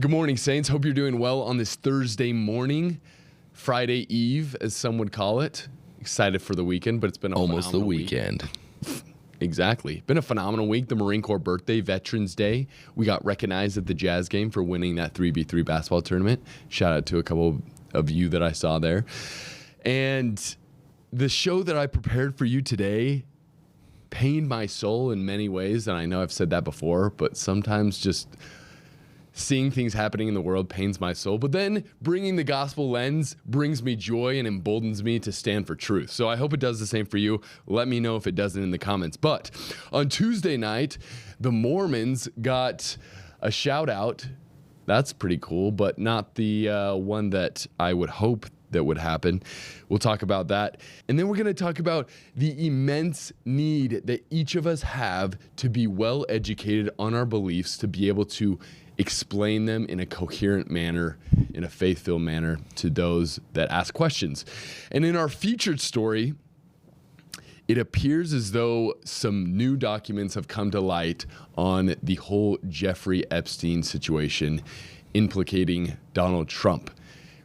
Good morning, Saints. Hope you're doing well on this Thursday morning, Friday Eve, as some would call it. Excited for the weekend, but it's been almost the weekend. Exactly. Been a phenomenal week. The Marine Corps birthday, Veterans Day. We got recognized at the Jazz game for winning that 3v3 basketball tournament. Shout out to a couple of you that I saw there. And the show that I prepared for you today pained my soul in many ways, and I know I've said that before, but sometimes just seeing things happening in the world pains my soul. But then bringing the gospel lens brings me joy and emboldens me to stand for truth. So I hope it does the same for you. Let me know if it doesn't in the comments. But on Tuesday night, the Mormons got a shout out. That's pretty cool, but not the one that I would hope that would happen. We'll talk about that. And then we're going to talk about the immense need that each of us have to be well educated on our beliefs, to be able to explain them in a coherent manner, in a faith-filled manner to those that ask questions. And in our featured story, it appears as though some new documents have come to light on the whole Jeffrey Epstein situation implicating Donald Trump.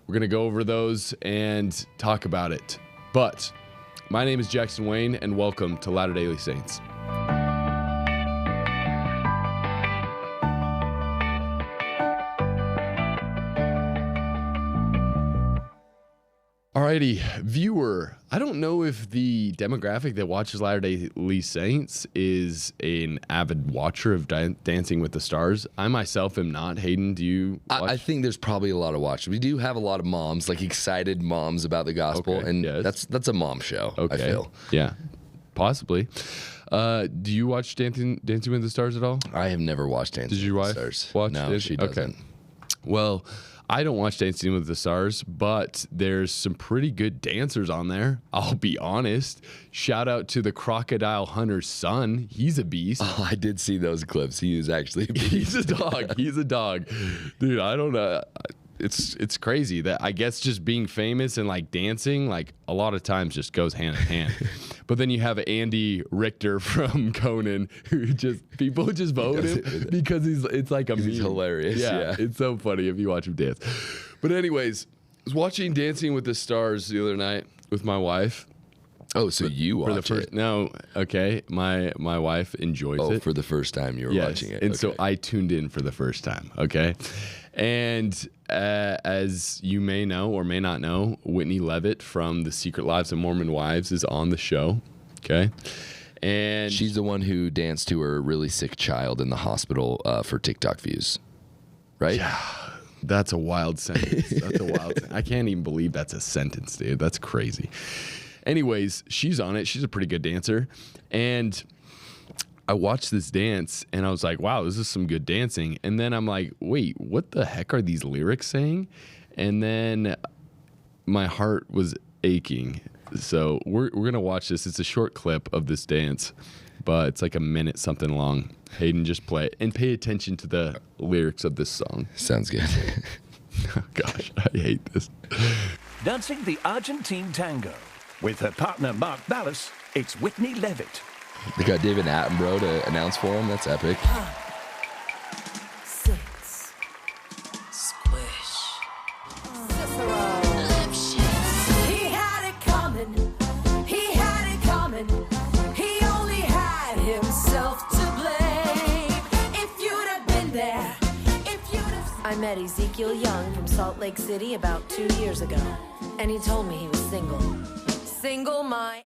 We're going to go over those and talk about it. But my name is Jackson Wayne, and welcome to Latter Daily Saints. Alrighty, viewer, I don't know if the demographic that watches Latter Daily Saints is an avid watcher of Dancing with the Stars. I myself am not. Hayden, do you watch? I think there's probably a lot of watchers. We do have a lot of moms, like excited moms about the gospel, Okay, and yes. that's a mom show, Okay. I feel. Yeah, possibly. Do you watch Dancing with the Stars at all? I have never watched Dancing Did your with wife the Stars. watch No, Dancing? she doesn't. Okay. Well, I don't watch Dancing with the Stars, but there's some pretty good dancers on there. I'll be honest. Shout out to the Crocodile Hunter's son. He's a beast. Oh, I did see those clips. He is actually a beast. He's a dog. He's a dog. Dude, I don't know. It's crazy that I guess just being famous and like dancing, like a lot of times just goes hand in hand. But then you have Andy Richter from Conan, who people just vote him because it's like a meme. He's hilarious. Yeah. It's so funny if you watch him dance. But anyways, I was watching Dancing with the Stars the other night with my wife. Oh, so you watch it? No, okay. My wife enjoys it. Oh, for the first time you were watching it. And okay. so I tuned in for the first time, okay? And as you may know or may not know, Whitney Leavitt from The Secret Lives of Mormon Wives is on the show, okay? And she's the one who danced to her really sick child in the hospital for TikTok views, right? Yeah, that's a wild sentence. That's a wild sentence. I can't even believe that's a sentence, dude. That's crazy. Anyways, she's on it. She's a pretty good dancer. And I watched this dance and I was like, wow, this is some good dancing. And then I'm like, wait, what the heck are these lyrics saying? And then my heart was aching. So we're going to watch this. It's a short clip of this dance, but it's like a minute something long. Hayden, just play it and pay attention to the lyrics of this song. Sounds good. Oh, gosh, I hate this. Dancing the Argentine tango. With her partner Mark Ballas, it's Whitney Leavitt. They got David Attenborough to announce for him. That's epic. 6. Squish. He had it coming. He had it coming. He only had himself to blame. If you'd have been there, if you'd have... I met Ezekiel Young from Salt Lake City about 2 years ago, and he told me he was single. Single mind.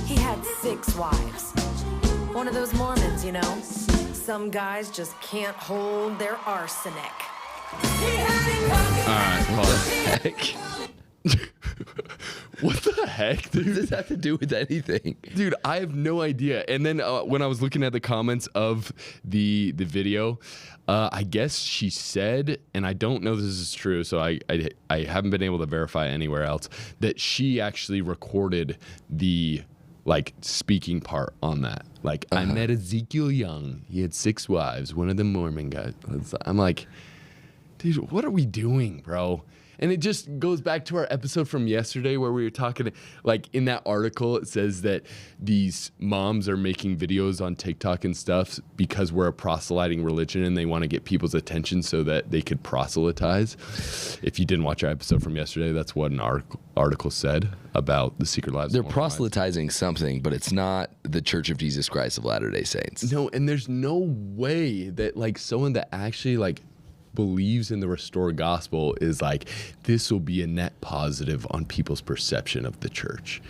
He had 6 wives. One of those Mormons, you know. Some guys just can't hold their arsenic. He had it coming. All right, pause. Heck. What the heck, dude? What does that have to do with anything? Dude, I have no idea. And then when I was looking at the comments of the video, I guess she said, and I don't know this is true, so I haven't been able to verify anywhere else, that she actually recorded the like speaking part on that. Like, I met Ezekiel Young. He had 6 wives, one of them Mormon guys. I'm like, dude, what are we doing, bro? And it just goes back to our episode from yesterday where we were talking, like in that article, it says that these moms are making videos on TikTok and stuff because we're a proselyting religion and they want to get people's attention so that they could proselytize. If you didn't watch our episode from yesterday, that's what an article said about the secret lives. They're proselytizing something, but it's not the Church of Jesus Christ of Latter-day Saints. No, and there's no way that like someone that actually like believes in the restored gospel is like, this will be a net positive on people's perception of the church,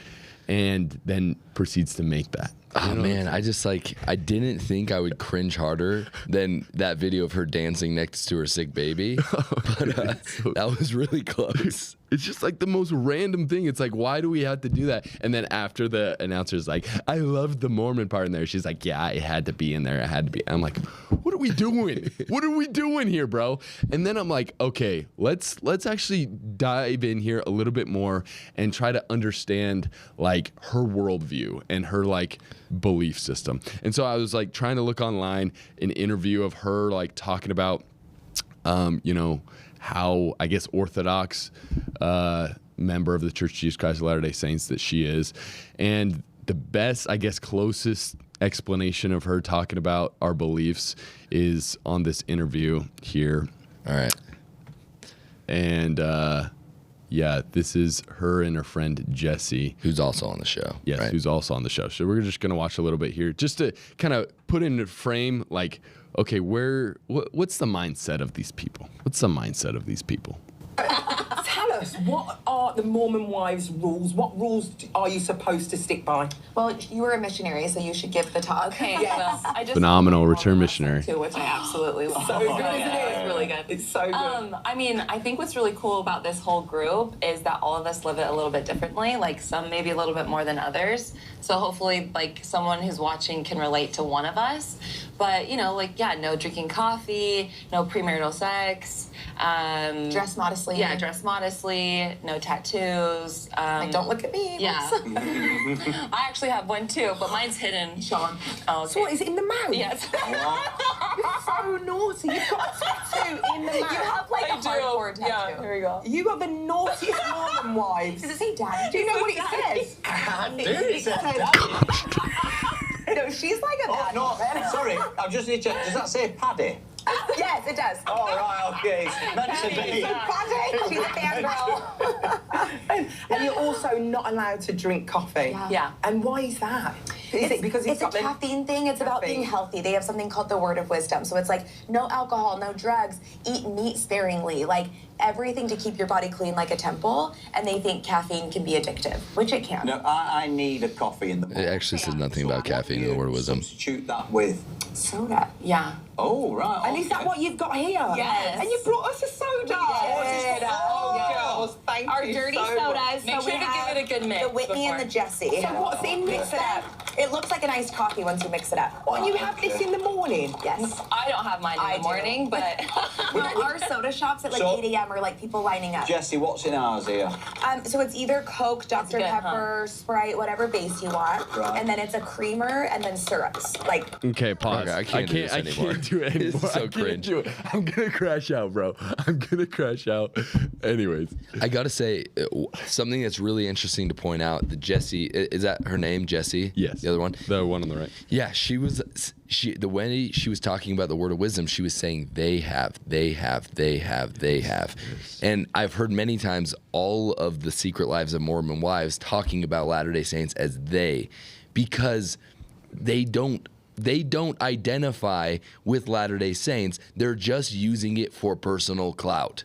and then proceeds to make that. Oh man, I just like, I didn't think I would cringe harder than that video of her dancing next to her sick baby, but that was really close. It's just like the most random thing. It's like, why do we have to do that? And then after the announcer's like, I loved the Mormon part in there. She's like, yeah, it had to be in there. It had to be. I'm like, what are we doing? What are we doing here, bro? And then I'm like, okay, let's actually dive in here a little bit more and try to understand like her worldview and her like belief system. And so I was like trying to look online an interview of her like talking about, you know, how I guess Orthodox member of the Church of Jesus Christ of Latter-day Saints that she is. And the best, I guess, closest explanation of her talking about our beliefs is on this interview here. All right. And yeah, this is her and her friend Jesse. Who's also on the show. Yes, right? who's also on the show. So we're just going to watch a little bit here just to kind of put in a frame like, okay, what's the mindset of these people? What's the mindset of these people? Tell us, what are the Mormon wives' rules? What rules are you supposed to stick by? Well, you were a missionary, so you should give the talk. Okay, Yes. well, I just Phenomenal return missionary. too, which I absolutely love. So good, isn't yeah, it? it's really good. It's so good. I mean, I think what's really cool about this whole group is that all of us live it a little bit differently. Like some maybe a little bit more than others. So hopefully, like someone who's watching can relate to one of us. But you know, like yeah, no drinking coffee, no premarital sex. Dress modestly. Yeah, dress modestly. No tattoos. Like, don't look at me. Yeah. I actually have one too, but mine's hidden. Sean. Oh, okay. So what, is it in the mouth? Yes. You're so naughty. You've got a tattoo in the You mouth. have like a hardcore tattoo. Yeah, here we go. You got the naughtiest Mormon wives. Does it say daddy? Do you know what it says? It says No, she's like a bad No, woman. sorry, I just need to check. Does that say Paddy? Yes, it does. Oh, right, okay. It's meant to be. She's a fangirl. And you're also not allowed to drink coffee. Yeah. And why is that? Is it because it's a got the caffeine thing. It's about being caffeine? healthy. They have something called the word of wisdom. So it's like no alcohol, no drugs, eat meat sparingly, like everything to keep your body clean like a temple. And they think caffeine can be addictive, which it can. No, I need a coffee in the morning. It actually says nothing about caffeine in the word of wisdom. Substitute that with. Soda. Yeah. Oh, right. And is that what you've got here? Yes. And you brought us a soda. Yes. Oh, girls, thank Our you dirty so sodas. much. Make sure to give it a good mix The Whitney and before. the Jessie. So what's in Mix this it up. It looks like an iced coffee once you mix it up. Oh, and you have this in the morning? Yes. I don't have mine in I the do. morning, but Well, our soda shops at like So- 8 a.m. are like people lining up. Jesse, what's in ours here? So it's either Coke, Dr. good, huh? Pepper, Sprite, whatever base you want, Right. and then it's a creamer and then syrups. Like Okay, pause. Okay, I can't do this anymore. I can't do it anymore. This is so I can't cringe. do it. I'm gonna crash out, bro. I'm gonna crash out. Anyways, I gotta say, something that's really interesting to point out. The Jessie, is that her name, Jessie? yes. The other one? The one on the right. Yeah, the way she was talking about the word of wisdom, she was saying they have. And I've heard many times all of the Secret Lives of Mormon Wives talking about Latter-day Saints as they, because they don't identify with Latter-day Saints. They're just using it for personal clout.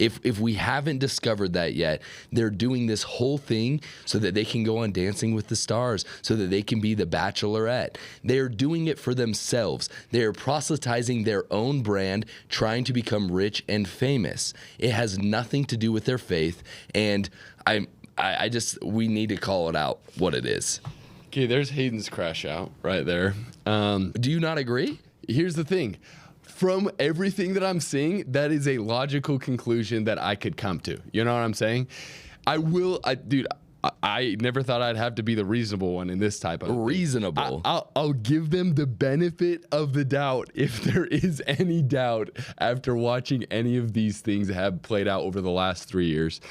If we haven't discovered that yet, they're doing this whole thing so that they can go on Dancing with the Stars, so that they can be the Bachelorette. They're doing it for themselves. They're proselytizing their own brand, trying to become rich and famous. It has nothing to do with their faith, and we need to call it out what it is. Okay, there's Hayden's crash out right there. Do you not agree? Here's the thing. From everything that I'm seeing, that is a logical conclusion that I could come to. You know what I'm saying? Dude, I never thought I'd have to be the reasonable one in this type of Reasonable. I'll give them the benefit of the doubt if there is any doubt after watching any of these things have played out over the last 3 years.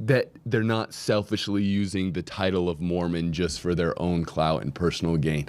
That they're not selfishly using the title of Mormon just for their own clout and personal gain.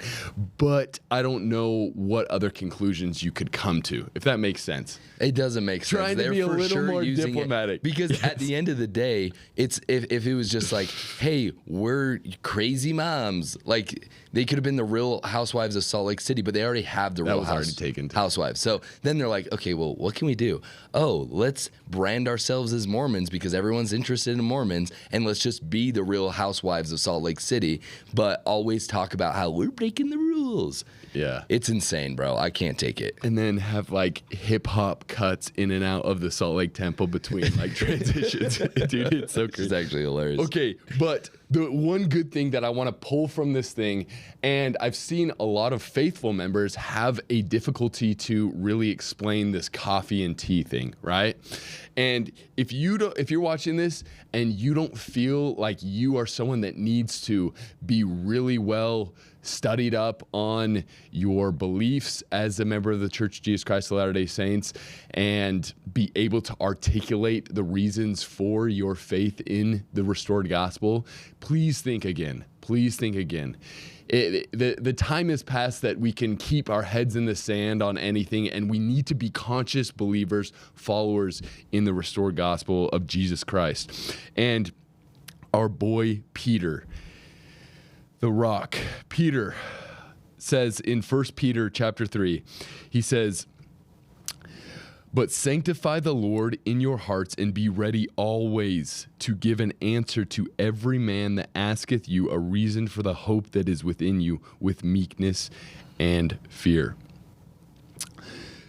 But I don't know what other conclusions you could come to, if that makes sense. It doesn't make sense. Trying to be a little more diplomatic. Because at the end of the day, it's if it was just like, hey, we're crazy moms. Like, they could have been the Real Housewives of Salt Lake City, but they already have the Real Housewives. So then they're like, okay, well, what can we do? Oh, let's brand ourselves as Mormons because everyone's interested in Mormons, and let's just be the Real Housewives of Salt Lake City, but always talk about how we're breaking the rules. Yeah. It's insane, bro. I can't take it. And then have like hip hop cuts in and out of the Salt Lake Temple between like transitions. Dude, it's so crazy. It's actually hilarious. Okay, but the one good thing that I want to pull from this thing, and I've seen a lot of faithful members have a difficulty to really explain this coffee and tea thing, right? And if you're watching this and you don't feel like you are someone that needs to be really well studied up on your beliefs as a member of the Church of Jesus Christ of Latter-day Saints and be able to articulate the reasons for your faith in the restored gospel, please think again. Please think again. The time has passed that we can keep our heads in the sand on anything, and we need to be conscious believers, followers in the restored gospel of Jesus Christ. And our boy Peter, the rock, Peter says in 1 Peter chapter 3, he says, "But sanctify the Lord in your hearts and be ready always to give an answer to every man that asketh you a reason for the hope that is within you with meekness and fear."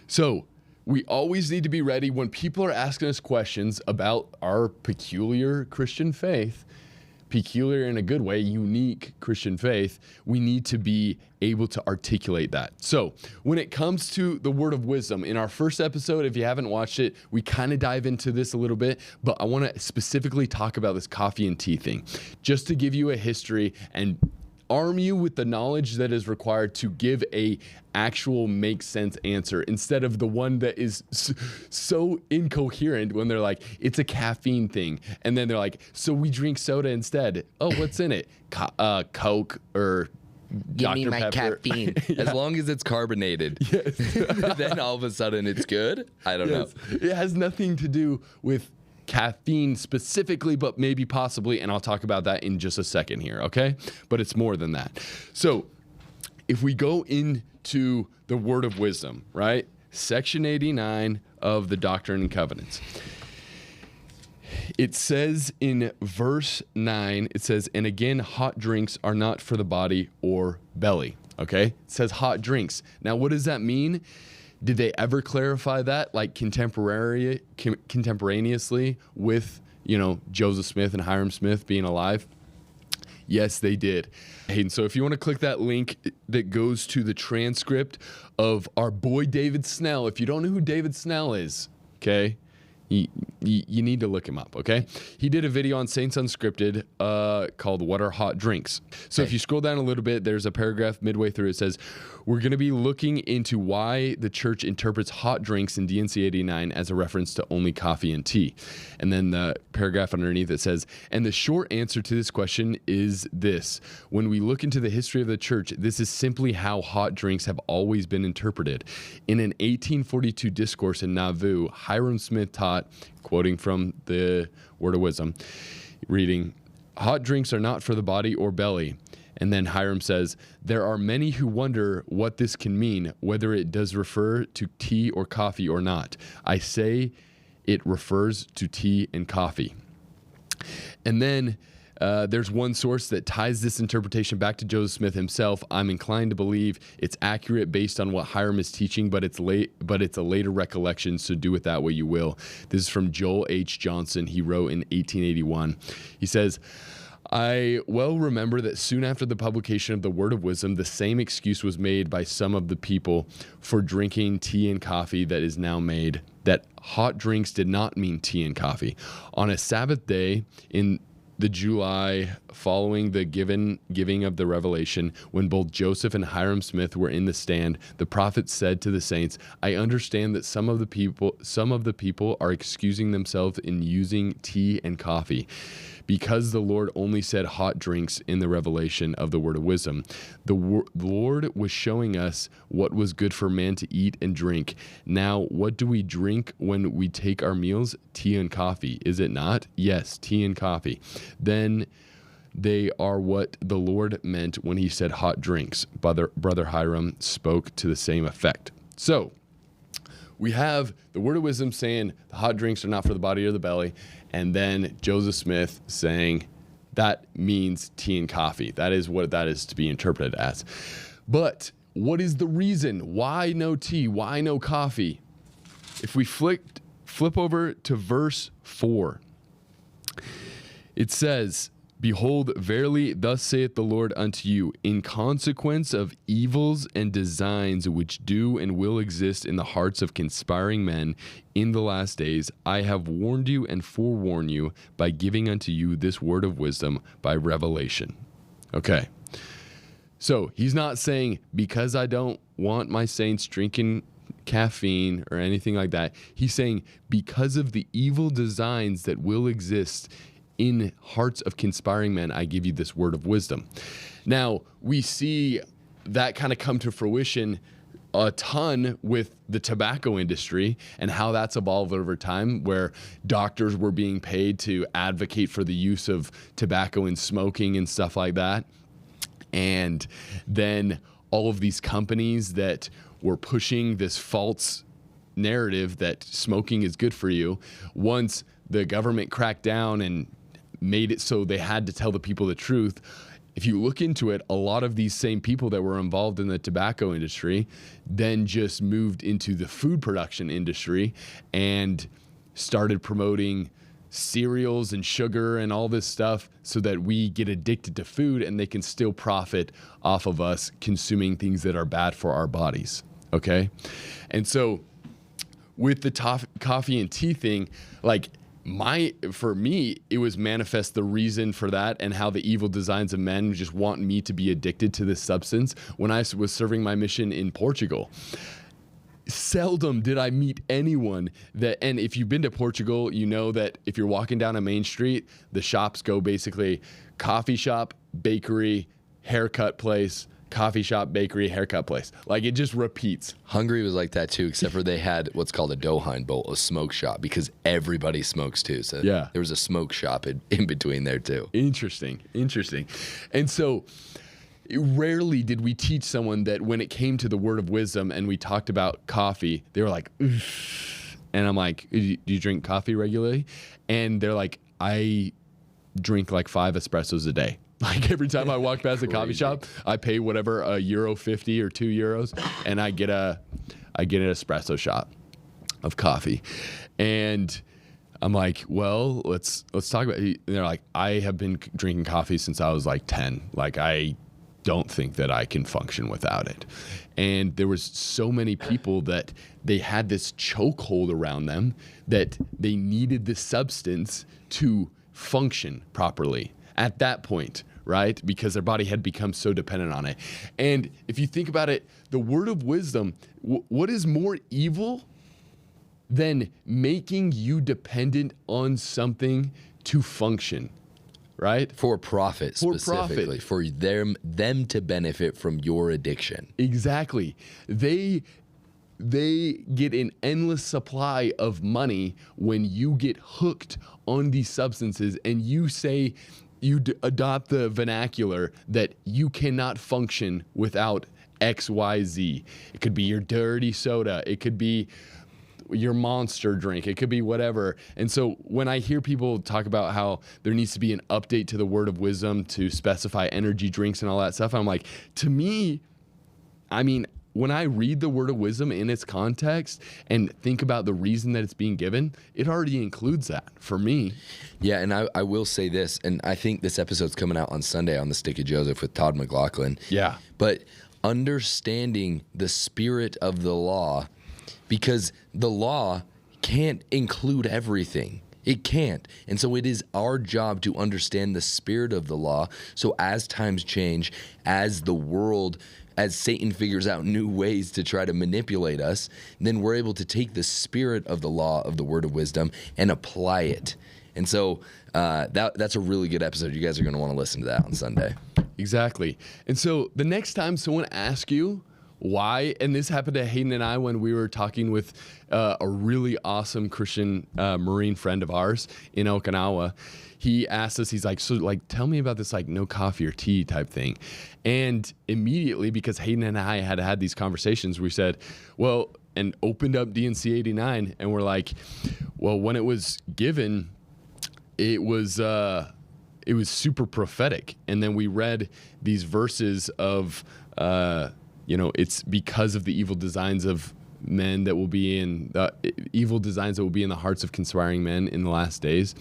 So we always need to be ready when people are asking us questions about our peculiar Christian faith. Peculiar in a good way, unique Christian faith, we need to be able to articulate that. So when it comes to the word of wisdom, in our first episode, if you haven't watched it, we kind of dive into this a little bit, but I want to specifically talk about this coffee and tea thing, just to give you a history and arm you with the knowledge that is required to give a actual make sense answer instead of the one that is so incoherent when they're like, it's a caffeine thing. And then they're like, so we drink soda instead. Oh, what's in it? Coke or Give me Dr. my Pepper. caffeine. Yeah. As long as it's carbonated. Yes. Then all of a sudden it's good? I don't know. It has nothing to do with caffeine specifically, but maybe possibly, and I'll talk about that in just a second here, okay? But it's more than that. So if we go into the word of wisdom, right? Section 89 of the Doctrine and Covenants. It says in verse 9, it says, "And again, hot drinks are not for the body or belly." Okay? It says hot drinks. Now, what does that mean? Did they ever clarify that, like contemporaneously with, Joseph Smith and Hiram Smith being alive? Yes, they did. And so if you want to click that link that goes to the transcript of our boy David Snell, if you don't know who David Snell is, okay, you need to look him up, okay? He did a video on Saints Unscripted called What Are Hot Drinks? So if you scroll down a little bit, there's a paragraph midway through. It says, "We're going to be looking into why the church interprets hot drinks in DNC 89 as a reference to only coffee and tea." And then the paragraph underneath it says, "And the short answer to this question is this. When we look into the history of the church, this is simply how hot drinks have always been interpreted. In an 1842 discourse in Nauvoo, Hiram Smith taught," quoting from the Word of Wisdom, reading, "Hot drinks are not for the body or belly." And then Hiram says, "There are many who wonder what this can mean, whether it does refer to tea or coffee or not. I say it refers to tea and coffee." And then there's one source that ties this interpretation back to Joseph Smith himself. I'm inclined to believe it's accurate based on what Hiram is teaching, but it's a later recollection, so do it that way you will. This is from Joel H. Johnson. He wrote in 1881. He says, "I well remember that soon after the publication of the Word of Wisdom, the same excuse was made by some of the people for drinking tea and coffee that is now made, that hot drinks did not mean tea and coffee. On a Sabbath day in the July following the giving of the revelation, when both Joseph and Hiram Smith were in the stand, the prophet said to the saints, I understand that some of the people are excusing themselves in using tea and coffee, because the Lord only said hot drinks in the revelation of the word of wisdom. The Lord was showing us what was good for man to eat and drink. Now, what do we drink when we take our meals? Tea and coffee, is it not? Yes, tea and coffee. Then they are what the Lord meant when he said hot drinks. Brother Hiram spoke to the same effect. So, we have the word of wisdom saying the hot drinks are not for the body or the belly. And then Joseph Smith saying that means tea and coffee. That is what that is to be interpreted as. But what is the reason? Why no tea? Why no coffee? If we flip over to verse 4, it says, Behold, verily, thus saith the Lord unto you, in consequence of evils and designs which do and will exist in the hearts of conspiring men in the last days, I have warned you and forewarned you by giving unto you this word of wisdom by revelation. Okay. So he's not saying, because I don't want my saints drinking caffeine or anything like that. He's saying, because of the evil designs that will exist in hearts of conspiring men, I give you this word of wisdom. Now, we see that kind of come to fruition a ton with the tobacco industry and how that's evolved over time, where doctors were being paid to advocate for the use of tobacco and smoking and stuff like that. And then all of these companies that were pushing this false narrative that smoking is good for you, once the government cracked down and made it so they had to tell the people the truth. If you look into it, a lot of these same people that were involved in the tobacco industry then just moved into the food production industry and started promoting cereals and sugar and all this stuff so that we get addicted to food and they can still profit off of us consuming things that are bad for our bodies. Okay? And so with the coffee and tea thing, like, for me, it was manifest the reason for that and how the evil designs of men just want me to be addicted to this substance. When I was serving my mission in Portugal, seldom did I meet anyone that, and if you've been to Portugal, you know that if you're walking down a main street, the shops go basically coffee shop, bakery, haircut place, coffee shop, bakery, haircut place. Like, it just repeats. Hungary was like that too, except for they had what's called a Doheim Bowl, a smoke shop, because everybody smokes too. So yeah, there was a smoke shop in between there too. Interesting. And so rarely did we teach someone that when it came to the word of wisdom and we talked about coffee, they were like, oof. And I'm like, do you drink coffee regularly? And they're like, I drink like 5 espressos a day. Like, every time I walk past a coffee shop, I pay whatever, €1.50 or €2, and I get an espresso shot of coffee. And I'm like, well, let's talk about it. And they're like, I have been drinking coffee since I was like 10. Like, I don't think that I can function without it. And there was so many people that they had this chokehold around them that they needed this substance to function properly at that point, right? Because their body had become so dependent on it. And if you think about it, the word of wisdom, what is more evil than making you dependent on something to function, right? For profit, specifically. For them to benefit from your addiction. Exactly. They get an endless supply of money when you get hooked on these substances, and you say, you adopt the vernacular that you cannot function without X, Y, Z. It could be your dirty soda. It could be your Monster drink. It could be whatever. And so when I hear people talk about how there needs to be an update to the word of wisdom to specify energy drinks and all that stuff, I'm like, to me, I mean, when I read the word of wisdom in its context and think about the reason that it's being given, it already includes that for me. Yeah, and I will say this, and I think this episode's coming out on Sunday on the Stick of Joseph with Todd McLaughlin. Yeah. But understanding the spirit of the law, because the law can't include everything. It can't. And so it is our job to understand the spirit of the law. So as times change, as Satan figures out new ways to try to manipulate us, then we're able to take the spirit of the law of the word of wisdom and apply it. And so that's a really good episode. You guys are going to want to listen to that on Sunday. Exactly. And so the next time someone asks you why, and this happened to Hayden and I when we were talking with a really awesome Christian Marine friend of ours in Okinawa, he asked us, he's like, so like, tell me about this like no coffee or tea type thing. And immediately, because Hayden and I had these conversations, we said, well, and opened up DNC 89, and we're like, well, when it was given, it was super prophetic. And then we read these verses of, it's because of the evil designs of men that will be in the hearts of conspiring men in the last days.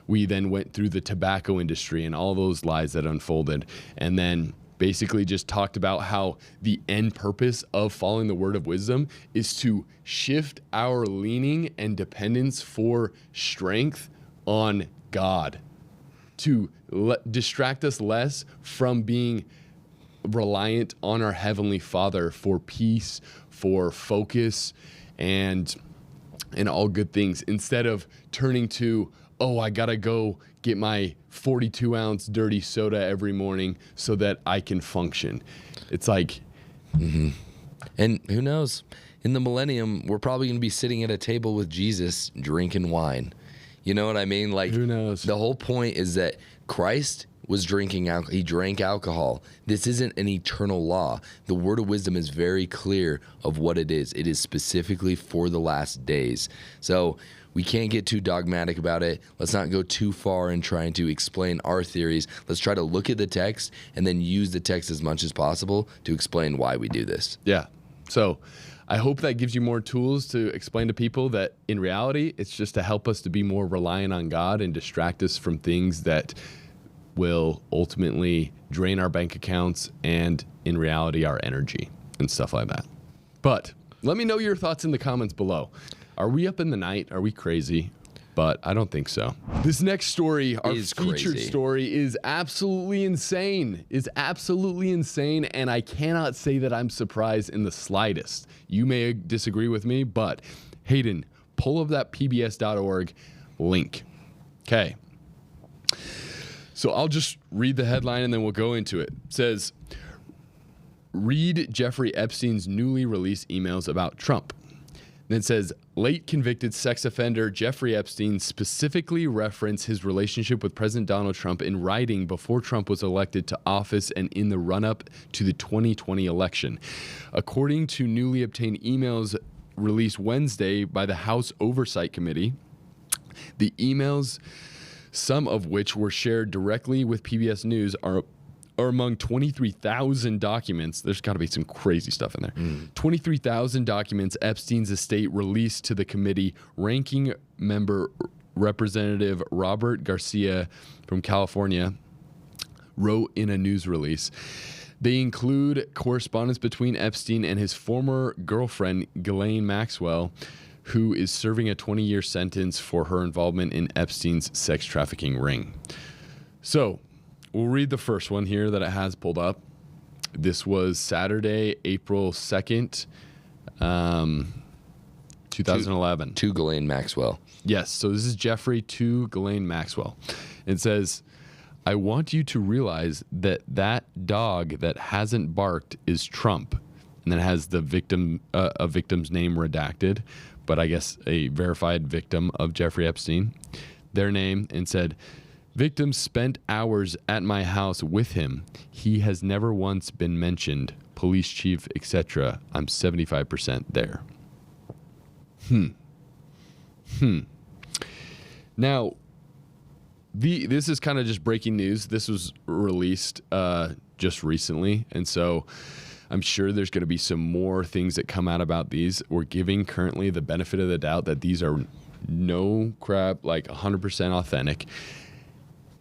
We then went through the tobacco industry and all those lies that unfolded, and then basically just talked about how the end purpose of following the word of wisdom is to shift our leaning and dependence for strength on God, to distract us less from being reliant on our Heavenly Father for peace, for focus, and all good things, instead of turning to, oh, I gotta go get my 42-ounce dirty soda every morning so that I can function. It's like... Mm-hmm. And who knows? In the millennium, we're probably going to be sitting at a table with Jesus drinking wine. You know what I mean? Like, who knows? The whole point is that Christ was drinking alcohol. He drank alcohol. This isn't an eternal law. The word of wisdom is very clear of what it is. It is specifically for the last days. So we can't get too dogmatic about it. Let's not go too far in trying to explain our theories. Let's try to look at the text and then use the text as much as possible to explain why we do this. Yeah. So I hope that gives you more tools to explain to people that in reality, it's just to help us to be more reliant on God and distract us from things that will ultimately drain our bank accounts and in reality, our energy and stuff like that. But let me know your thoughts in the comments below. Are we up in the night? Are we crazy? But I don't think so. This next story, our featured story, is absolutely insane. It's absolutely insane, and I cannot say that I'm surprised in the slightest. You may disagree with me, but Hayden, pull up that pbs.org link. Okay. So I'll just read the headline and then we'll go into it. It says, read Jeffrey Epstein's newly released emails about Trump. Then it says, late convicted sex offender Jeffrey Epstein specifically referenced his relationship with President Donald Trump in writing before Trump was elected to office and in the run-up to the 2020 election. According to newly obtained emails released Wednesday by the House Oversight Committee, the emails, some of which were shared directly with PBS News, are among 23,000 documents. There's got to be some crazy stuff in there. 23,000 documents Epstein's estate released to the committee. Ranking member Representative Robert Garcia from California wrote in a news release. They include correspondence between Epstein and his former girlfriend, Ghislaine Maxwell, who is serving a 20-year sentence for her involvement in Epstein's sex trafficking ring. So, we'll read the first one here that it has pulled up. This was Saturday, April 2nd, 2011. To Ghislaine Maxwell. Yes, so this is Jeffrey to Ghislaine Maxwell. It says, I want you to realize that that dog that hasn't barked is Trump. And then it has the victim, a victim's name redacted, but I guess a verified victim of Jeffrey Epstein, their name, and said, victim spent hours at my house with him. He has never once been mentioned. Police chief, etc. I'm 75% there. Now, this is kind of just breaking news. This was released just recently, and so I'm sure there's going to be some more things that come out about these. We're giving currently the benefit of the doubt that these are no crap, like 100% authentic.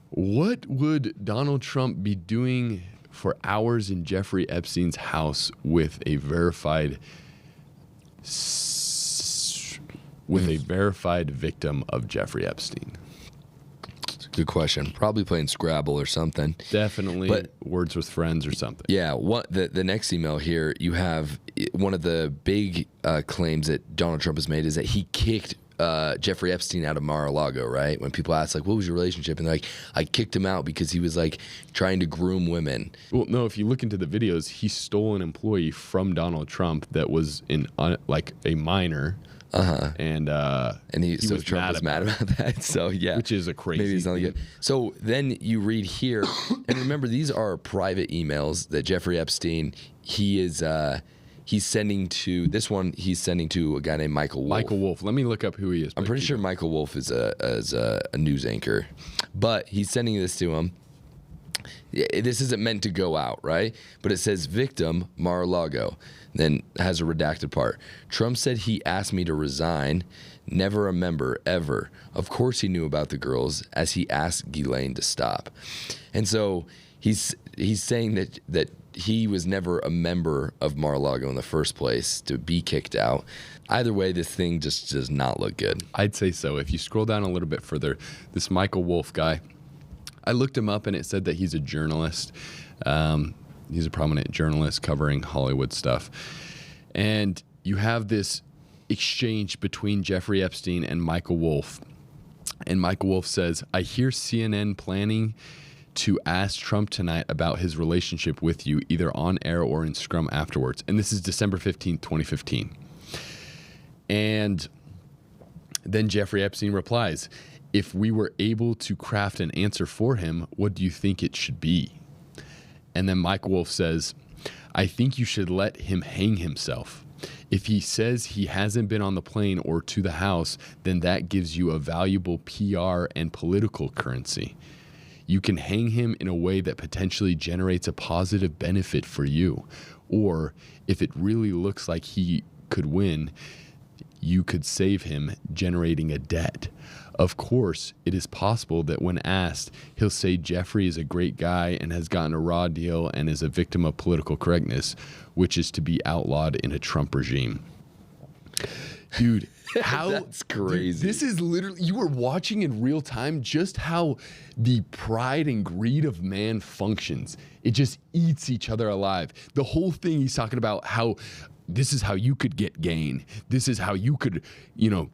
What would Donald Trump be doing for hours in Jeffrey Epstein's house with a verified with a verified victim of Jeffrey Epstein? Good question. Probably playing Scrabble or something. Definitely But- Words with Friends or something. Yeah, the next email here, you have one of the big claims that Donald Trump has made is that he kicked Jeffrey Epstein out of Mar-a-Lago, right? When people ask, like, what was your relationship? And they're like, I kicked him out because he was, like, trying to groom women. Well, no, if you look into the videos, he stole an employee from Donald Trump that was like a minor. And he so was Trump was mad about that. So yeah, which is a crazy maybe it's not thing. good. So then you read here, and remember these are private emails that Jeffrey Epstein he's sending to this one. He's sending to a guy named Michael Wolff. Michael Wolff. Let me look up who he is. I'm pretty sure Michael Wolff is a news anchor, but he's sending this to him. This isn't meant to go out, right? But it says victim Mar-a-Lago, then has a redacted part. Trump said he asked me to resign. Never a member, ever. Of course he knew about the girls, as he asked Ghislaine to stop. And so he's saying that he was never a member of Mar-a-Lago in the first place to be kicked out. Either way, this thing just does not look good. I'd say so. If you scroll down a little bit further, this Michael Wolff guy, I looked him up and it said that he's a journalist. He's a prominent journalist covering Hollywood stuff. And you have this exchange between Jeffrey Epstein and Michael Wolff. And Michael Wolff says, I hear CNN planning to ask Trump tonight about his relationship with you, either on air or in Scrum afterwards. And this is December 15th, 2015. And then Jeffrey Epstein replies, if we were able to craft an answer for him, what do you think it should be? And then Michael Wolff says, I think you should let him hang himself. If he says he hasn't been on the plane or to the house, then that gives you a valuable PR and political currency. You can hang him in a way that potentially generates a positive benefit for you. Or if it really looks like he could win, you could save him generating a debt. Of course, it is possible that when asked, he'll say Jeffrey is a great guy and has gotten a raw deal and is a victim of political correctness, which is to be outlawed in a Trump regime. Dude, how That's crazy. Dude, this is literally, you were watching in real time just how the pride and greed of man functions. It just eats each other alive. The whole thing he's talking about how this is how you could get gain. This is how you could,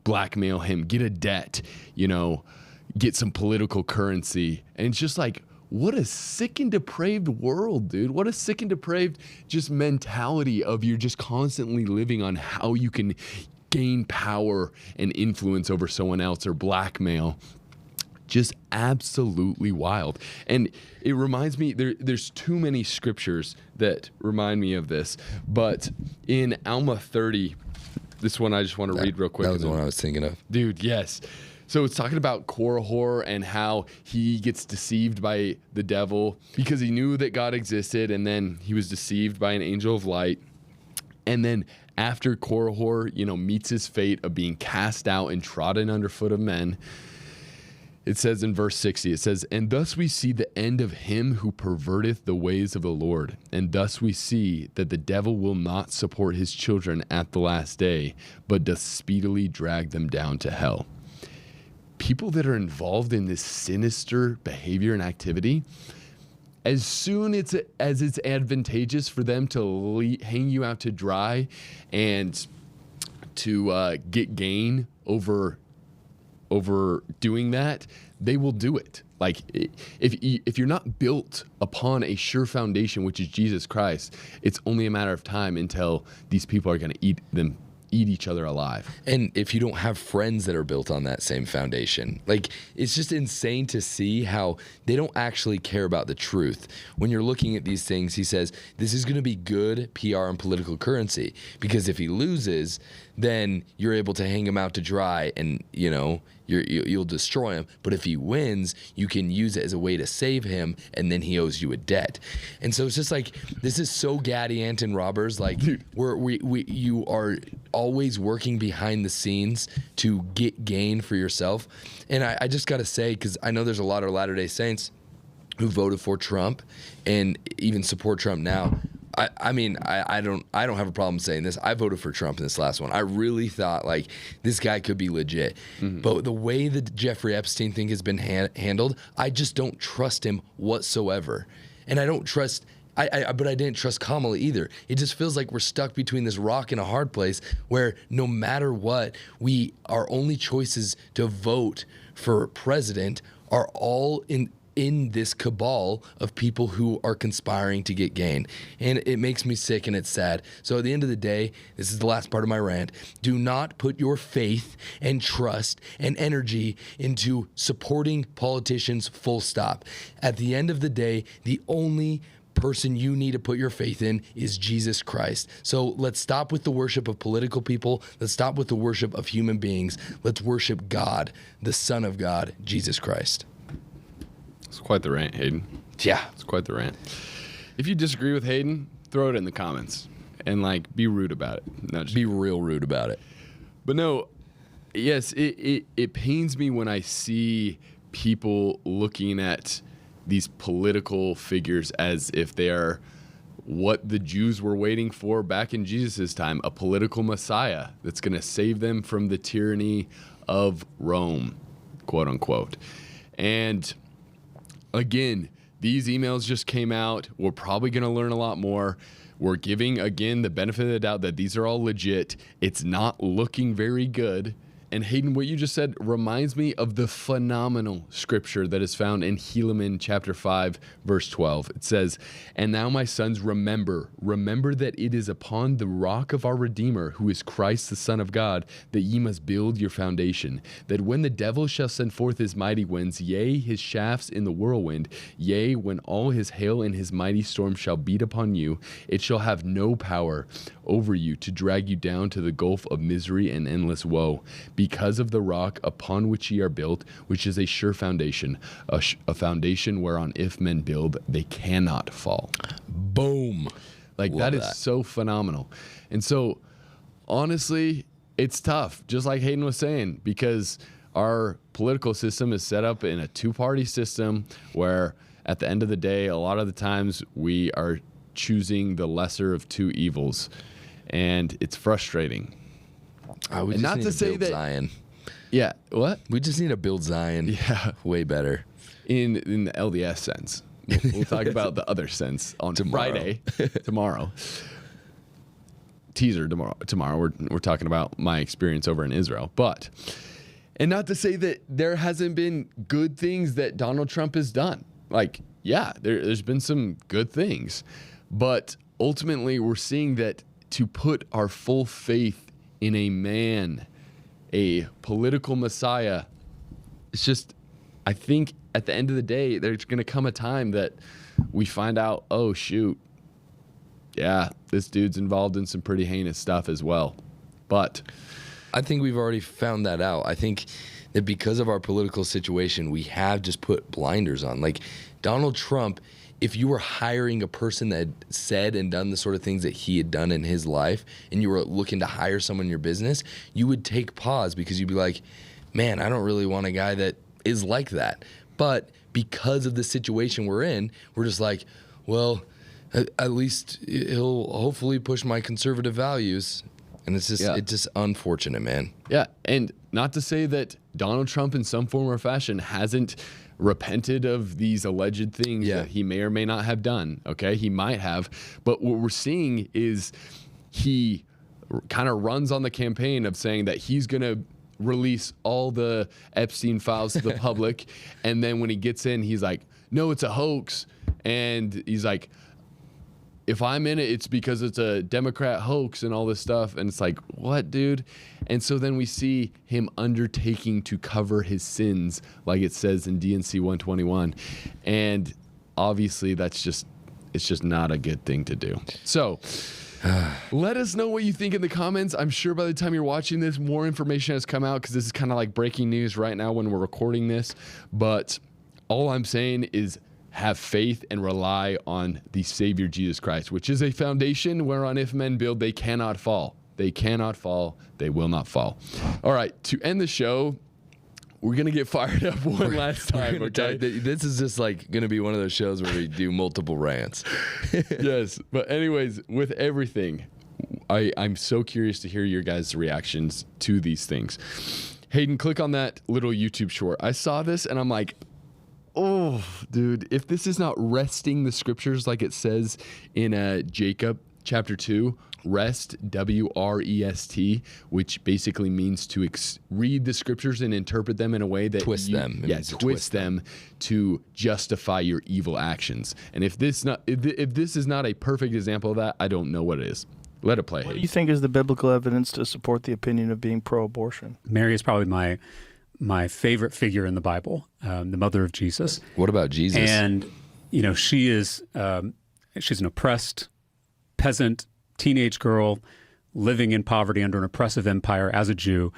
blackmail him, get a debt, get some political currency. And it's just like, what a sick and depraved world, dude. What a sick and depraved just mentality of you're just constantly living on how you can gain power and influence over someone else or blackmail. Just absolutely wild. And it reminds me, there's too many scriptures that remind me of this. But in Alma 30, this one I just want to read real quick. That was the one I was thinking of. Dude, yes. So it's talking about Korihor and how he gets deceived by the devil because he knew that God existed, and then he was deceived by an angel of light. And then after Korihor, meets his fate of being cast out and trodden underfoot of men, it says in verse 60, it says, and thus we see the end of him who perverteth the ways of the Lord. And thus we see that the devil will not support his children at the last day, but doth speedily drag them down to hell. People that are involved in this sinister behavior and activity, as soon as it's advantageous for them to hang you out to dry and to get gain over doing that, they will do it. Like if you're not built upon a sure foundation, which is Jesus Christ, it's only a matter of time until these people are going to eat each other alive. And if you don't have friends that are built on that same foundation, like, it's just insane to see how they don't actually care about the truth. When you're looking at these things, he says, this is going to be good PR and political currency, because if he loses, then you're able to hang him out to dry and, you'll destroy him. But if he wins, you can use it as a way to save him, and then he owes you a debt. And so it's just like, this is so Gaddy Anton robbers. Like, you are always working behind the scenes to get gain for yourself. And I just got to say, because I know there's a lot of Latter-day Saints who voted for Trump and even support Trump now. I mean, I don't have a problem saying this. I voted for Trump in this last one. I really thought like this guy could be legit, but the way the Jeffrey Epstein thing has been handled, I just don't trust him whatsoever, and I don't trust. But I didn't trust Kamala either. It just feels like we're stuck between this rock and a hard place where no matter what, our only choices to vote for president are all in this cabal of people who are conspiring to get gain. And it makes me sick and it's sad. So at the end of the day, this is the last part of my rant. Do not put your faith and trust and energy into supporting politicians, full stop. At the end of the day, the only person you need to put your faith in is Jesus Christ. So let's stop with the worship of political people. Let's stop with the worship of human beings. Let's worship God, the Son of God, Jesus Christ. It's quite the rant, Hayden. Yeah. It's quite the rant. If you disagree with Hayden, throw it in the comments and like be rude about it. No, just be real rude about it. But no, yes, it pains me when I see people looking at these political figures as if they are what the Jews were waiting for back in Jesus' time, a political messiah that's going to save them from the tyranny of Rome, quote unquote. And again, these emails just came out. We're probably going to learn a lot more. We're giving, again, the benefit of the doubt that these are all legit. It's not looking very good. And Hayden, what you just said reminds me of the phenomenal scripture that is found in Helaman chapter 5, verse 12. It says, "And now, my sons, remember that it is upon the rock of our Redeemer, who is Christ the Son of God, that ye must build your foundation. That when the devil shall send forth his mighty winds, yea, his shafts in the whirlwind, yea, when all his hail and his mighty storm shall beat upon you, it shall have no power over you to drag you down to the gulf of misery and endless woe. Because of the rock upon which ye are built, which is a sure foundation, a foundation whereon if men build, they cannot fall." Boom. Like that is so phenomenal. And so honestly, it's tough, just like Hayden was saying, because our political system is set up in a two-party system where at the end of the day, a lot of the times we are choosing the lesser of two evils, and it's frustrating. And not to say that Zion. Yeah, what? We just need to build Zion. Yeah, way better. In the LDS sense. We'll talk about the other sense on Friday, tomorrow. Teaser tomorrow. We're talking about my experience over in Israel, and not to say that there hasn't been good things that Donald Trump has done. Like, yeah, there's been some good things, but ultimately we're seeing that to put our full faith in a man, a political messiah, it's just, I think at the end of the day, there's going to come a time that we find out, oh, shoot, yeah, this dude's involved in some pretty heinous stuff as well. But I think we've already found that out. I think that because of our political situation, we have just put blinders on. Like Donald Trump, if you were hiring a person that said and done the sort of things that he had done in his life, and you were looking to hire someone in your business, you would take pause because you'd be like, man, I don't really want a guy that is like that. But because of the situation we're in, we're just like, well, at least he'll hopefully push my conservative values. And it's just unfortunate, man. Yeah, and not to say that Donald Trump in some form or fashion hasn't repented of these alleged things that he may or may not have done. Okay, he might have, but what we're seeing is he kind of runs on the campaign of saying that he's going to release all the Epstein files to the public, and then when he gets in, he's like, no, it's a hoax, and he's like, if I'm in it, it's because it's a Democrat hoax and all this stuff. And it's like, what, dude? And so then we see him undertaking to cover his sins, like it says in DNC 121. And obviously it's just not a good thing to do. So let us know what you think in the comments. I'm sure by the time you're watching this, more information has come out because this is kind of like breaking news right now when we're recording this. But all I'm saying is, have faith and rely on the Savior Jesus Christ, which is a foundation whereon if men build, they cannot fall. They cannot fall. They will not fall. All right, to end the show, we're going to get fired up one last time, okay? This is just like going to be one of those shows where we do multiple rants. Yes. But anyways, with everything, I'm so curious to hear your guys' reactions to these things. Hayden, click on that little YouTube short. I saw this and I'm like, oh, dude, if this is not wresting the scriptures like it says in Jacob chapter 2, wrest, W-R-E-S-T, which basically means to read the scriptures and interpret them in a way that twist them to justify your evil actions. And if this is not a perfect example of that, I don't know what it is. Let it play. What do you think is the biblical evidence to support the opinion of being pro-abortion? Mary is probably my favorite figure in the Bible, the mother of Jesus. What about Jesus? And she is she's an oppressed peasant teenage girl living in poverty under an oppressive empire as a Jew,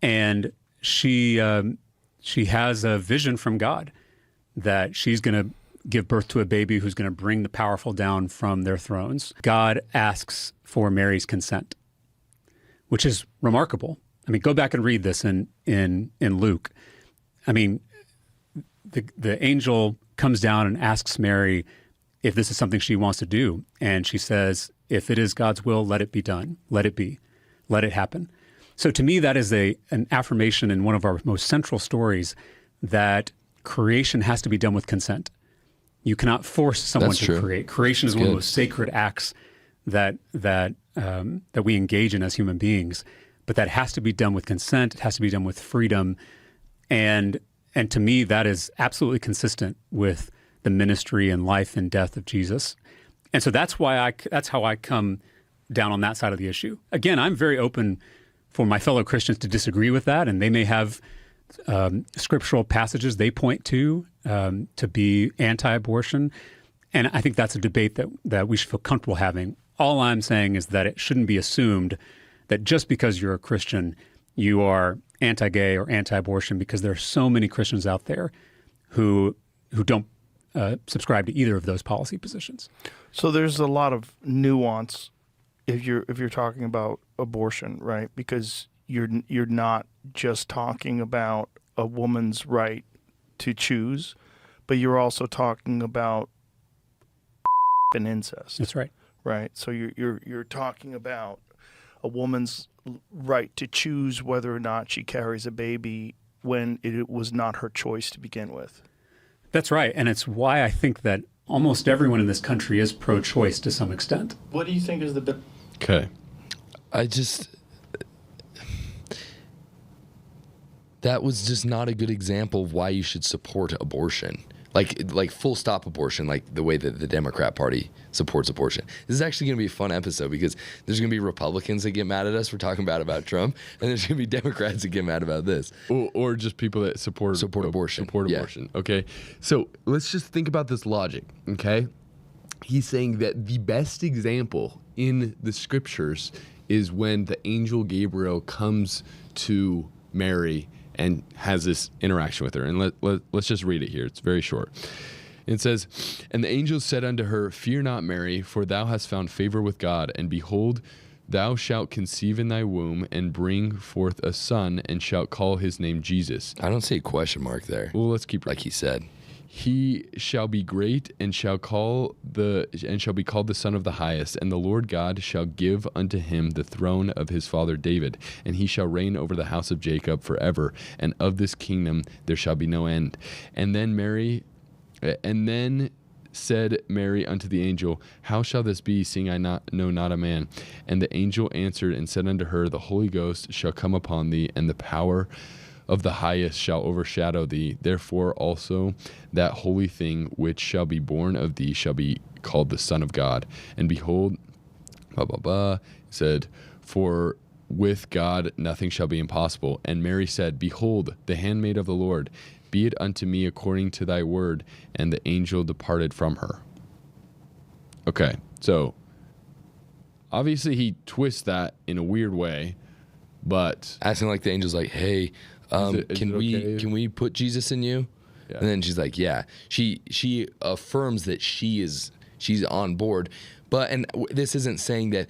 and she has a vision from God that she's going to give birth to a baby who's going to bring the powerful down from their thrones. God asks for Mary's consent, which is remarkable. I mean, go back and read this in Luke. I mean, the angel comes down and asks Mary if this is something she wants to do, and she says, if it is God's will, let it be done. Let it be. Let it happen. So to me, that is an affirmation in one of our most central stories that creation has to be done with consent. You cannot force someone to create. Creation is one of the most sacred acts that we engage in as human beings, but that has to be done with consent. It has to be done with freedom, and to me, that is absolutely consistent with the ministry and life and death of Jesus. And so that's how I come down on that side of the issue. Again, I'm very open for my fellow Christians to disagree with that, and they may have scriptural passages they point to be anti-abortion. And I think that's a debate that we should feel comfortable having. All I'm saying is that it shouldn't be assumed that just because you're a Christian, you are anti-gay or anti-abortion, because there are so many Christians out there who don't subscribe to either of those policy positions. So there's a lot of nuance if you're talking about abortion, right? Because you're not just talking about a woman's right to choose, but you're also talking about and incest. That's right. Right. So you're talking about a woman's right to choose whether or not she carries a baby when it was not her choice to begin with. That's right. And it's why I think that almost everyone in this country is pro-choice to some extent. What do you think is the... Okay. That was just not a good example of why you should support abortion. Like full stop abortion, like the way that the Democrat Party supports abortion. This is actually going to be a fun episode because there's going to be Republicans that get mad at us for talking bad about Trump, and there's going to be Democrats that get mad about this. Or just people that support abortion. Okay. So let's just think about this logic, okay? He's saying that the best example in the scriptures is when the angel Gabriel comes to Mary and has this interaction with her. And let's just read it here. It's very short. It says, "And the angel said unto her, Fear not, Mary, for thou hast found favor with God. And behold, thou shalt conceive in thy womb and bring forth a son, and shalt call his name Jesus." I don't see a question mark there. Well, let's keep like he said. "He shall be great and shall be called the Son of the Highest, and the Lord God shall give unto him the throne of his father David, and he shall reign over the house of Jacob forever, and of this kingdom there shall be no end." And then said Mary unto the angel, How shall this be, seeing I know not a man? And the angel answered and said unto her, The Holy Ghost shall come upon thee, and the power of the highest shall overshadow thee. Therefore also that holy thing which shall be born of thee shall be called the Son of God. And behold, said, For with God nothing shall be impossible. And Mary said, Behold, the handmaid of the Lord, be it unto me according to thy word. And the angel departed from her. Okay, so obviously he twists that in a weird way, but acting like the angel's like, hey, can we put Jesus in you? Yeah. And then she's like, yeah. She affirms that she's on board, But this isn't saying that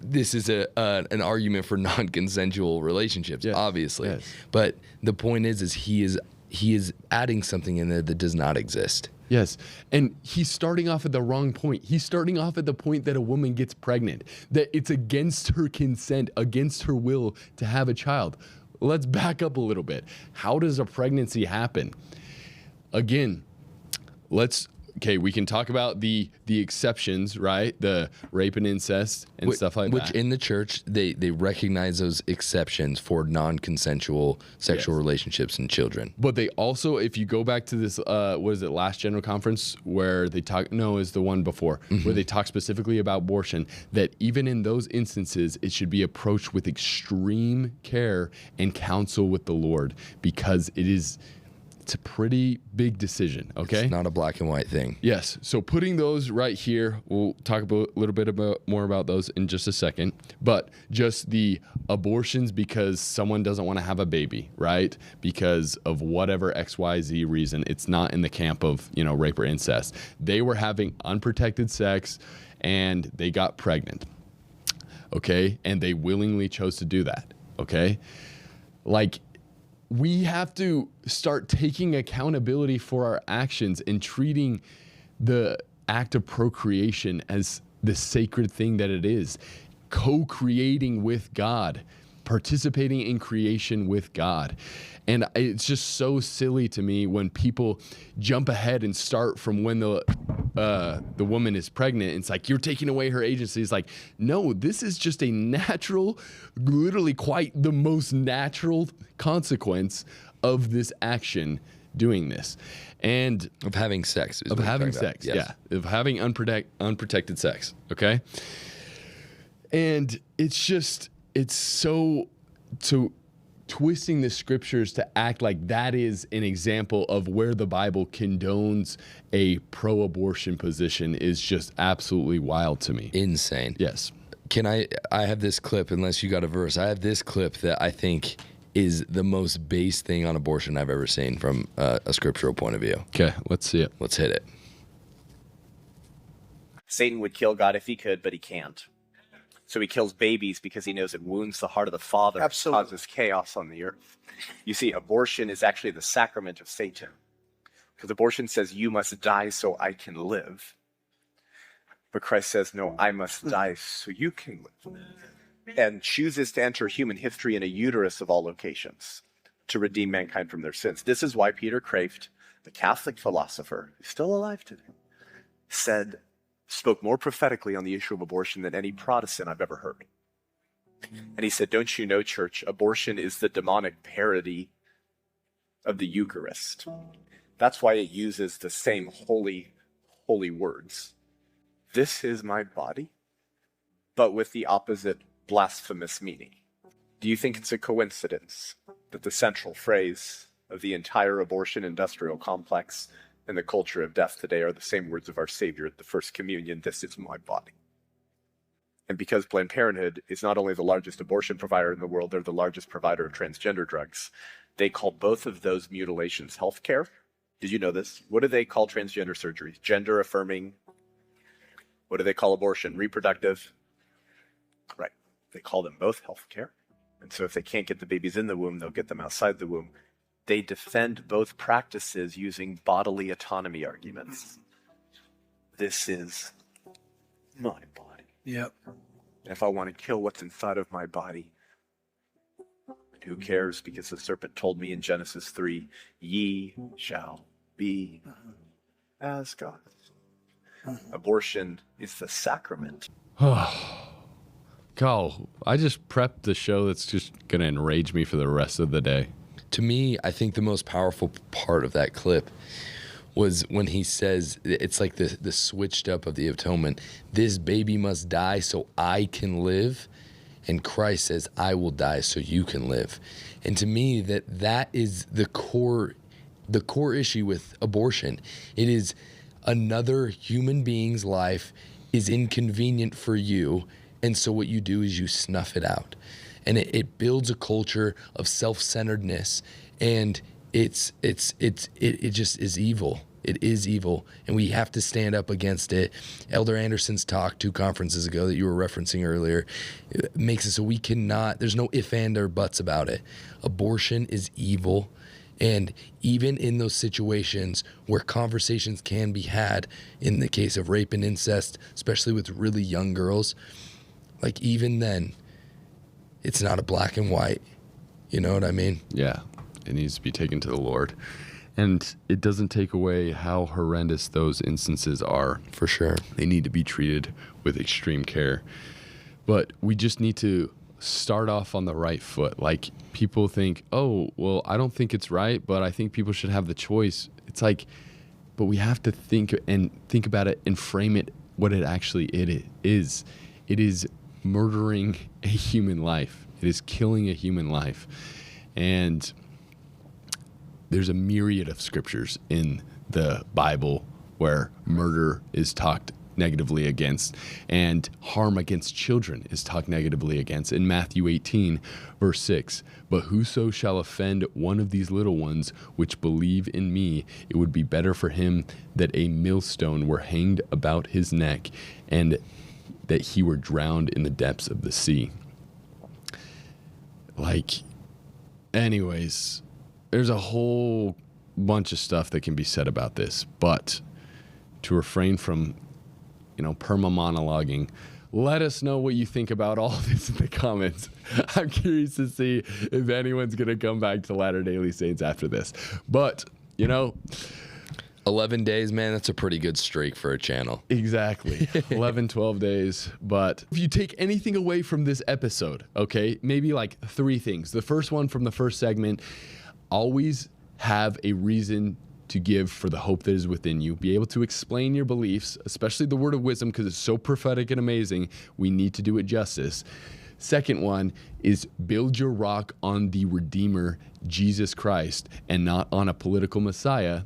this is an argument for non-consensual relationships, obviously. Yes. But the point is he is adding something in there that does not exist. Yes. And he's starting off at the wrong point. He's starting off at the point that a woman gets pregnant, that it's against her consent, against her will to have a child. Let's back up a little bit. How does a pregnancy happen? Again, we can talk about the exceptions, right? The rape and incest and stuff like that. Which in the church, they recognize those exceptions for non-consensual sexual relationships and children. But they also, if you go back to this, last general conference where they talk, no, is the one before, where they talk specifically about abortion, that even in those instances, it should be approached with extreme care and counsel with the Lord, because it's a pretty big decision, okay? It's not a black and white thing. Yes. So putting those right here, we'll talk a little bit more about those in just a second. But just the abortions because someone doesn't want to have a baby, right? Because of whatever XYZ reason, it's not in the camp of, rape or incest. They were having unprotected sex and they got pregnant, okay? And they willingly chose to do that, okay? We have to start taking accountability for our actions and treating the act of procreation as the sacred thing that it is. Co-creating with God, participating in creation with God. And it's just so silly to me when people jump ahead and start from when the woman is pregnant. It's like, you're taking away her agency. It's like, no, this is just a natural, literally quite the most natural consequence of this action doing this. And of having sex. Of having sex, yes. Of having unprotected sex, okay? And it's so twisting the scriptures to act like that is an example of where the Bible condones a pro-abortion position is just absolutely wild to me. Insane. Yes. I have this clip, unless you got a verse, I have this clip that I think is the most base thing on abortion I've ever seen from a scriptural point of view. Okay, let's see it. Let's hit it. Satan would kill God if he could, but he can't. So he kills babies because he knows it wounds the heart of the Father. Absolutely. Causes chaos on the earth. You see, abortion is actually the sacrament of Satan. Because abortion says, you must die so I can live. But Christ says, no, I must die so you can live. And chooses to enter human history in a uterus of all locations to redeem mankind from their sins. This is why Peter Kraft, the Catholic philosopher, who's still alive today, spoke more prophetically on the issue of abortion than any Protestant I've ever heard. And he said, don't you know, church, abortion is the demonic parody of the Eucharist. That's why it uses the same holy words. This is my body, but with the opposite blasphemous meaning. Do you think it's a coincidence that the central phrase of the entire abortion industrial complex and the culture of death today are the same words of our Savior at the First Communion, this is my body? And because Planned Parenthood is not only the largest abortion provider in the world, they're the largest provider of transgender drugs. They call both of those mutilations healthcare. Did you know this? What do they call transgender surgeries? Gender affirming. What do they call abortion? Reproductive. Right. They call them both healthcare. And so if they can't get the babies in the womb, they'll get them outside the womb. They defend both practices using bodily autonomy arguments. This is my body. Yep. If I want to kill what's inside of my body, who cares? Because the serpent told me in Genesis 3, ye shall be as God. Abortion is the sacrament. Carl, I just prepped the show that's just going to enrage me for the rest of the day. To me, I think the most powerful part of that clip was when he says, it's like the switched up of the atonement. This baby must die so I can live. And Christ says, I will die so you can live. And to me, that is the core issue with abortion. It is another human being's life is inconvenient for you. And so what you do is you snuff it out. And it builds a culture of self-centeredness. And it just is evil. It is evil, and we have to stand up against it. Elder Anderson's talk 2 conferences ago that you were referencing earlier makes it so we cannot, there's no if, and, or buts about it. Abortion is evil, and even in those situations where conversations can be had, in the case of rape and incest, especially with really young girls, like even then, it's not a black and white. You know what I mean? Yeah, it needs to be taken to the Lord. And it doesn't take away how horrendous those instances are. For sure. They need to be treated with extreme care. But we just need to start off on the right foot. Like, people think, oh, well, I don't think it's right, but I think people should have the choice. It's like, but we have to think about it and frame it what it actually it is. It is murdering a human life. It is killing a human life. And there's a myriad of scriptures in the Bible where murder is talked negatively against and harm against children is talked negatively against. In Matthew 18, verse 6, but whoso shall offend one of these little ones which believe in me, it would be better for him that a millstone were hanged about his neck and that he were drowned in the depths of the sea. Like, anyways, there's a whole bunch of stuff that can be said about this, but to refrain from, perma-monologuing, let us know what you think about all of this in the comments. I'm curious to see if anyone's going to come back to Latter Daily Saints after this. But, 11 days, man, that's a pretty good streak for a channel. Exactly. 11, 12 days. But if you take anything away from this episode, okay, maybe like 3 things. The first one from the first segment, always have a reason to give for the hope that is within you. Be able to explain your beliefs, especially the word of wisdom, because it's so prophetic and amazing. We need to do it justice. Second one is build your rock on the Redeemer, Jesus Christ, and not on a political Messiah.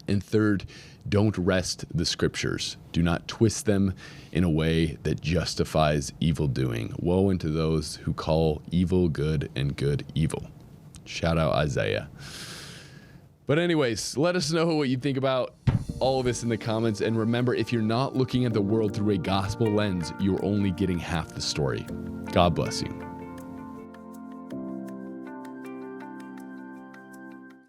And third, don't wrest the scriptures. Do not twist them in a way that justifies evil doing. Woe unto those who call evil good and good evil. Shout out Isaiah. But anyways, let us know what you think about all of this in the comments. And remember, if you're not looking at the world through a gospel lens, you're only getting half the story. God bless you.